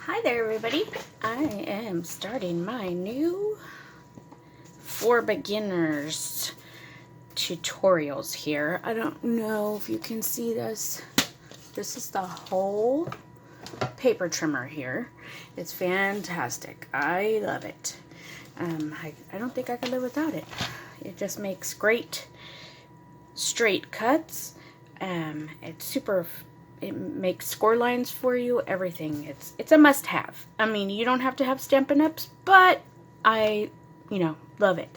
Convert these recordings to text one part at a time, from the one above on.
Hi there everybody, I am starting my new for beginners tutorials here. I don't know if you can see this. This is the whole paper trimmer here. It's fantastic. I love it. I don't think I could live without it. It just makes great straight cuts. It makes score lines for you, everything. It's a must-have. I mean, you don't have to have Stampin' Ups, but I, love it.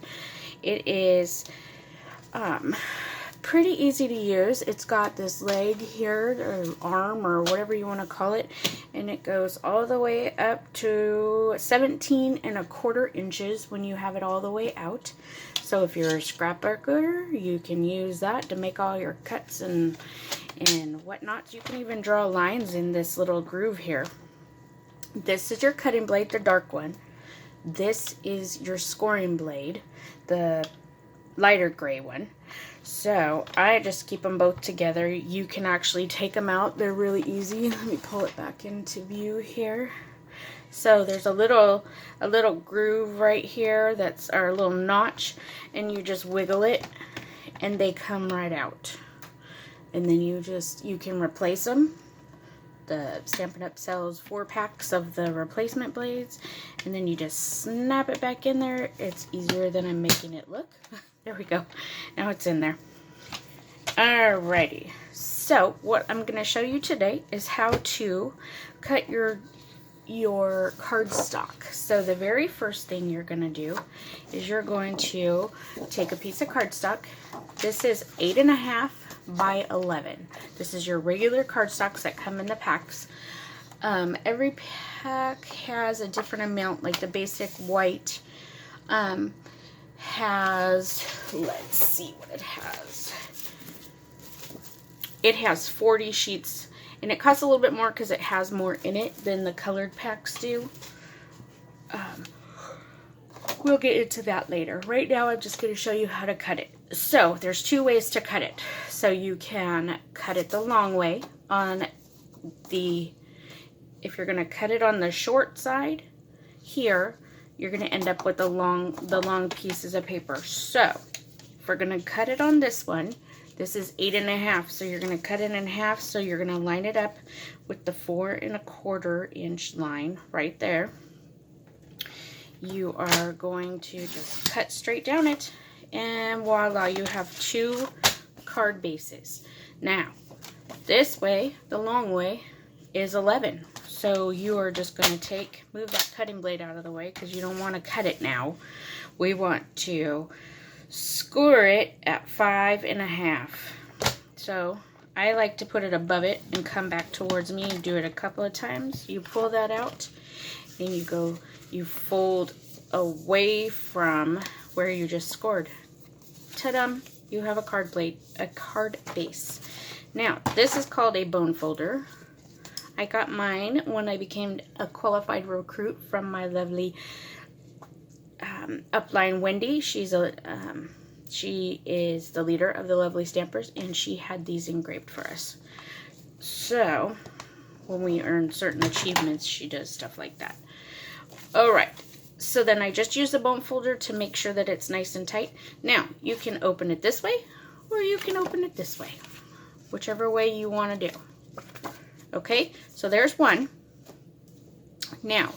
It is pretty easy to use. It's got this leg here, or arm, or whatever you want to call it, and it goes all the way up to 17¼ inches when you have it all the way out. So if you're a scrapbooker, you can use that to make all your cuts and whatnot. You can even draw lines in this little groove here. This is your cutting blade, the dark one. This is your scoring blade, the lighter gray one. So I just keep them both together. You can actually take them out. They're really easy. Let me pull it back into view here. So there's a little groove right here, that's our little notch, and you just wiggle it and they come right out. And then you can replace them. The Stampin' Up! Sells 4 packs of the replacement blades, and then you just snap it back in there. It's easier than I'm making it look. There we go. Now it's in there. Alrighty. So what I'm going to show you today is how to cut your cardstock. So the very first thing you're going to do is you're going to take a piece of cardstock. This is 8.5 by 11. This is your regular cardstocks that come in the packs. Every pack has a different amount. Like the basic white has, let's see what it has. It has 40 sheets, and it costs a little bit more because it has more in it than the colored packs do. We'll get into that later. Right now I'm just going to show you how to cut it. So there's 2 ways to cut it. So you can cut it the long way on if you're going to cut it on the short side here, you're going to end up with the long pieces of paper. So if we're going to cut it on this one, this is 8.5, so you're going to cut it in half. So you're going to line it up with the 4¼ inch line right there. You are going to just cut straight down it, and voila, you have 2 card bases. Now, this way, the long way, is 11. So you are just going to move that cutting blade out of the way because you don't want to cut it now. We want to score it at 5.5. So I like to put it above it and come back towards me and do it a couple of times. You pull that out and you fold away from where you just scored. Ta-da! You have a card base. Now, this is called a bone folder. I got mine when I became a qualified recruit from my lovely upline Wendy. She is the leader of the Lovely Stampers, and she had these engraved for us. So when we earn certain achievements, she does stuff like that. Alright, so then I just use the bone folder to make sure that it's nice and tight. Now, you can open it this way, or you can open it this way. Whichever way you want to do. Okay, so there's one. Now,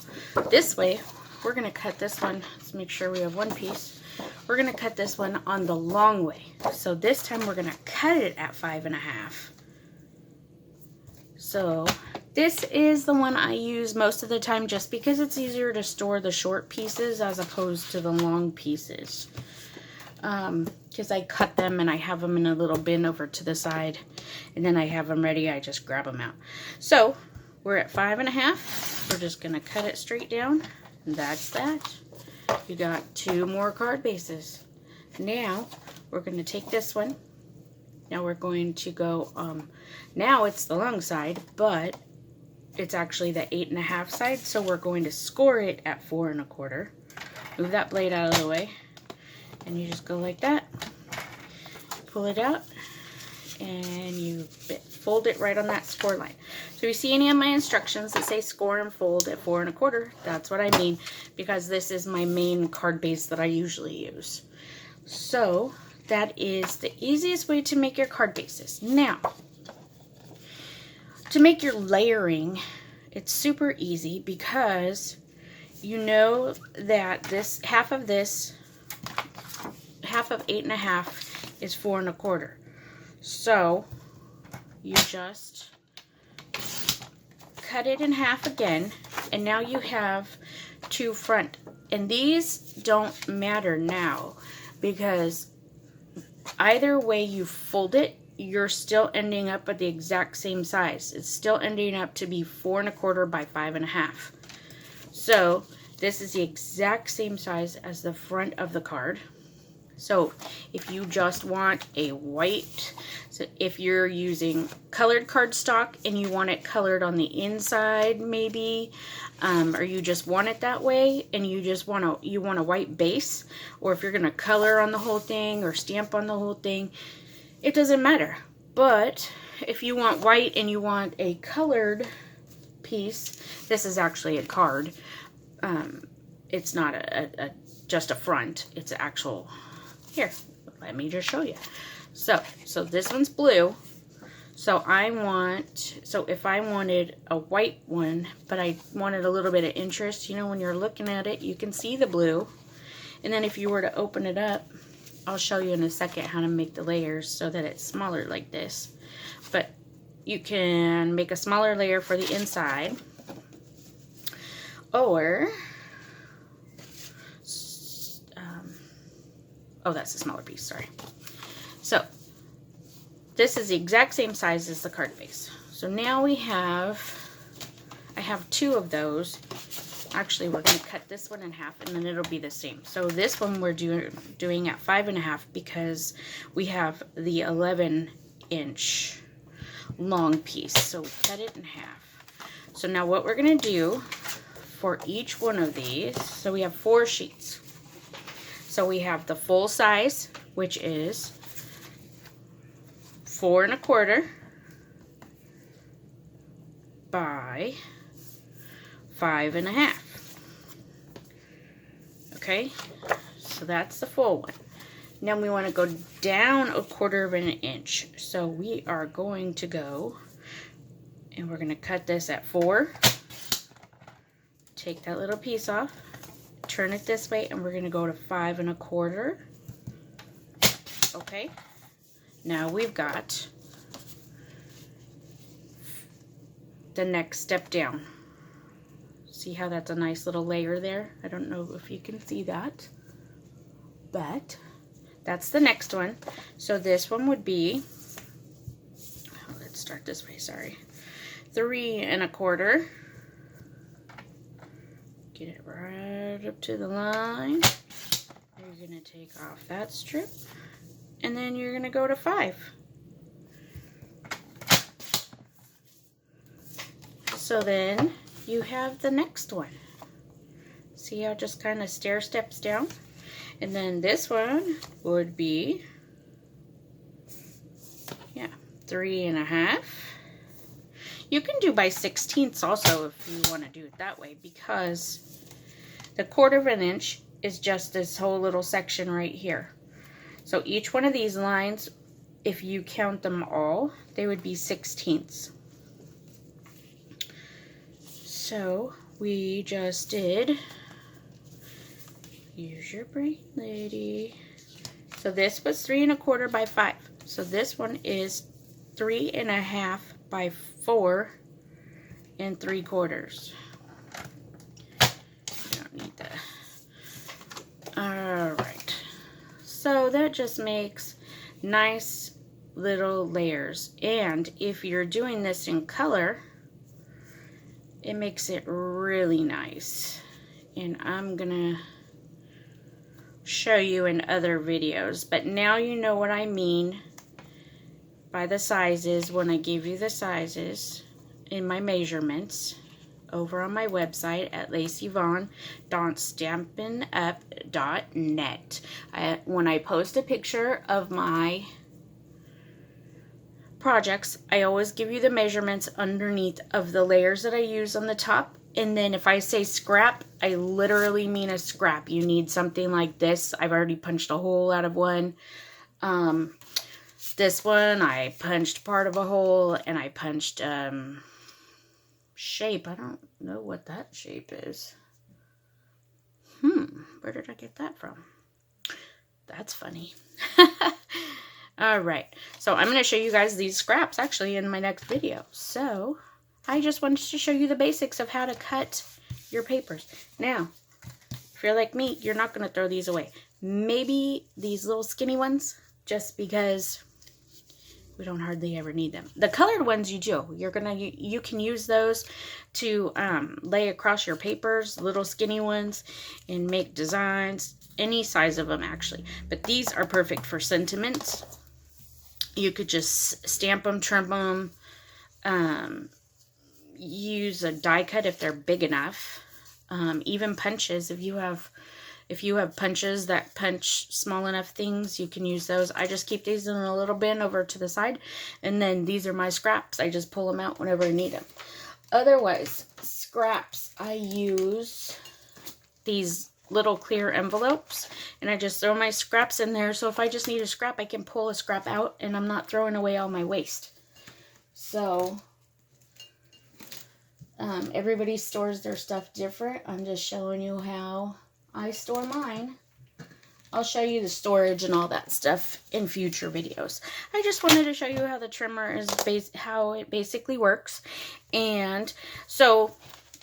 this way, we're going to cut this one. Let's make sure we have one piece. We're going to cut this one on the long way. So this time we're going to cut it at 5.5. So this is the one I use most of the time just because it's easier to store the short pieces as opposed to the long pieces. Because I cut them and I have them in a little bin over to the side, and then I have them ready. I just grab them out. So we're at 5.5. We're just going to cut it straight down. That's that. You got 2 more card bases. Now we're going to take this one. Now we're going to go, now it's the long side, but it's actually the 8.5 side. So we're going to score it at 4¼ Move that blade out of the way. And you just go like that. Pull it out. And you bit fold it right on that score line. So if you see any of my instructions that say score and fold at 4 1/4, that's what I mean, because this is my main card base that I usually use. So that is the easiest way to make your card bases. Now, to make your layering, it's super easy because you know that this half of 8 1/2 is 4 1/4. So you just cut it in half again, and now you have 2 front. And these don't matter now, because either way you fold it, you're still ending up at the exact same size. It's still ending up to be 4 1/4 by 5 1/2. So this is the exact same size as the front of the card. So if you just want a white, so if you're using colored cardstock and you want it colored on the inside maybe, or you just want it that way and you just want a white base, or if you're going to color on the whole thing or stamp on the whole thing, it doesn't matter. But if you want white and you want a colored piece, this is actually a card. It's not just a front, it's an actual. Here, let me just show you. So this one's blue. So if I wanted a white one, but I wanted a little bit of interest, you know, when you're looking at it, you can see the blue. And then if you were to open it up, I'll show you in a second how to make the layers so that it's smaller like this. But you can make a smaller layer for the inside, or oh, that's a smaller piece, sorry. So this is the exact same size as the card base. So now I have 2 of those. Actually, we're going to cut this one in half, and then it'll be the same. So this one we're doing at 5 1/2 because we have the 11-inch long piece. So we cut it in half. So now what we're going to do for each one of these, so we have 4 sheets. So we have the full size, which is 4 1/4 by 5 1/2. Okay, so that's the full one. Now we want to go down 1/4 of an inch. So we are going to go, and we're going to cut this at 4. Take that little piece off. Turn it this way, and we're going to go to 5 1/4. Okay, now we've got the next step down. See how that's a nice little layer there? I don't know if you can see that, but that's the next one. So this one would be, let's start this way, sorry, 3 1/4. Get it right up to the line. You're going to take off that strip, and then you're going to go to 5. So then you have the next one. See how it just kind of stair steps down? And then this one would be, 3 1/2. You can do by 16ths also if you want to do it that way, because the 1/4 of an inch is just this whole little section right here. So each one of these lines, if you count them all, they would be 16ths. So we just did, use your brain, lady. So this was 3 1/4 by 5. So this one is 3 1/2 by 4 3/4. You don't need that. Alright. So that just makes nice little layers. And if you're doing this in color, it makes it really nice. And I'm gonna show you in other videos. But now you know what I mean by the sizes when I give you the sizes in my measurements over on my website at LaceyVaughn.stampin'up.net. When I post a picture of my projects, I always give you the measurements underneath of the layers that I use on the top. And then if I say scrap, I literally mean a scrap. You need something like this. I've already punched a hole out of one. This one, I punched part of a hole, and I punched shape. I don't know what that shape is. Where did I get that from? That's funny. All right, so I'm going to show you guys these scraps actually in my next video. So I just wanted to show you the basics of how to cut your papers. Now, if you're like me, you're not going to throw these away. Maybe these little skinny ones, just because we don't hardly ever need them. The colored ones you do. You can use those to lay across your papers, little skinny ones, and make designs. Any size of them, actually. But these are perfect for sentiments. You could just stamp them, trim them, use a die cut if they're big enough. Even punches, if you have punches that punch small enough things, you can use those. I just keep these in a little bin over to the side, and then these are my scraps. I just pull them out whenever I need them. Otherwise, scraps, I use these little clear envelopes, and I just throw my scraps in there. So if I just need a scrap, I can pull a scrap out, and I'm not throwing away all my waste. So everybody stores their stuff different. I'm just showing you how I store mine. I'll show you the storage and all that stuff in future videos. I just wanted to show you how the trimmer is how it basically works. And so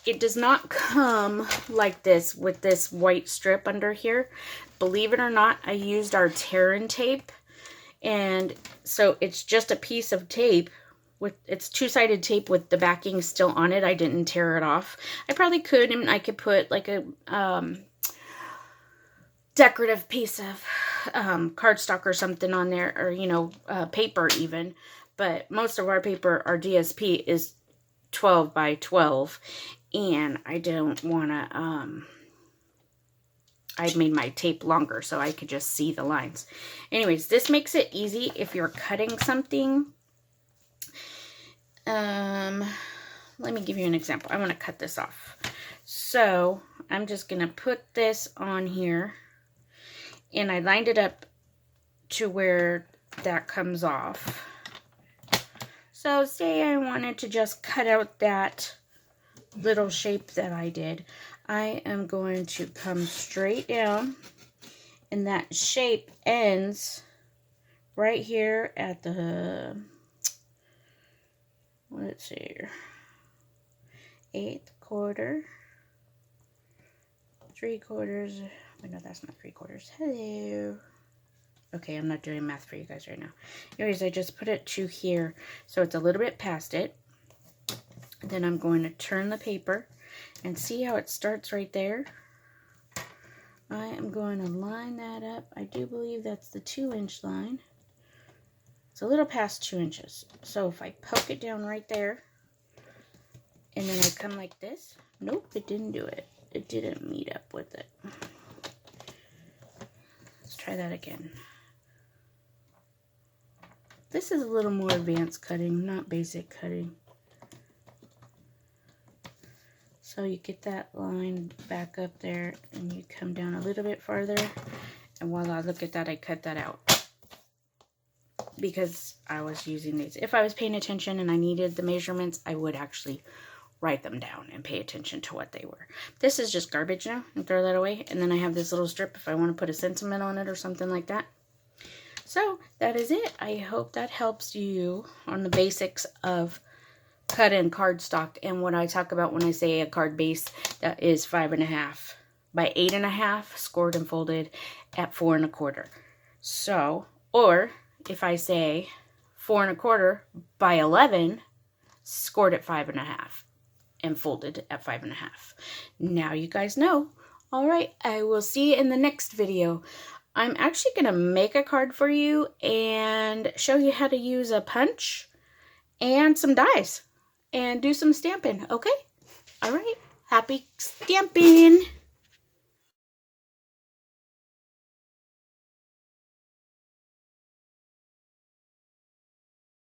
it does not come like this with this white strip under here. Believe it or not, I used our tear-in tape. And so it's just a piece of tape. It's two-sided tape with the backing still on it. I didn't tear it off. I probably could, and I could put like a decorative piece of cardstock or something on there, or, you know, paper even. But most of our paper, our DSP, is 12 by 12. And I don't want to, I made my tape longer so I could just see the lines. Anyways, this makes it easy if you're cutting something. Let me give you an example. I want to cut this off. So I'm just going to put this on here. And I lined it up to where that comes off. So say I wanted to just cut out that little shape that I did. I am going to come straight down, and that shape ends right here at the, let's see here, 1/8 quarter, 3/4. Wait, no, that's not 3/4. Hello. Okay, I'm not doing math for you guys right now. Anyways, I just put it to here, so it's a little bit past it. Then I'm going to turn the paper, and see how it starts right there? I am going to line that up. I do believe that's the 2-inch line. It's a little past 2 inches. So if I poke it down right there, and then I come like this, nope, it didn't do it. It didn't meet up with it. Let's try that again. This is a little more advanced cutting, not basic cutting. So you get that line back up there, and you come down a little bit farther. And while I look at that, I cut that out, because I was using these. If I was paying attention and I needed the measurements, I would actually write them down and pay attention to what they were. This is just garbage now, and throw that away. And then I have this little strip if I want to put a sentiment on it or something like that. So that is it. I hope that helps you on the basics of cut in cardstock, and what I talk about when I say a card base that is 5.5 by 8.5, scored and folded at 4 1/4. So, or if I say 4 1/4 by 11, scored at 5.5 and folded at 5.5. Now you guys know. All right, I will see you in the next video. I'm actually going to make a card for you and show you how to use a punch and some dies and do some stamping, okay? All right, happy stamping!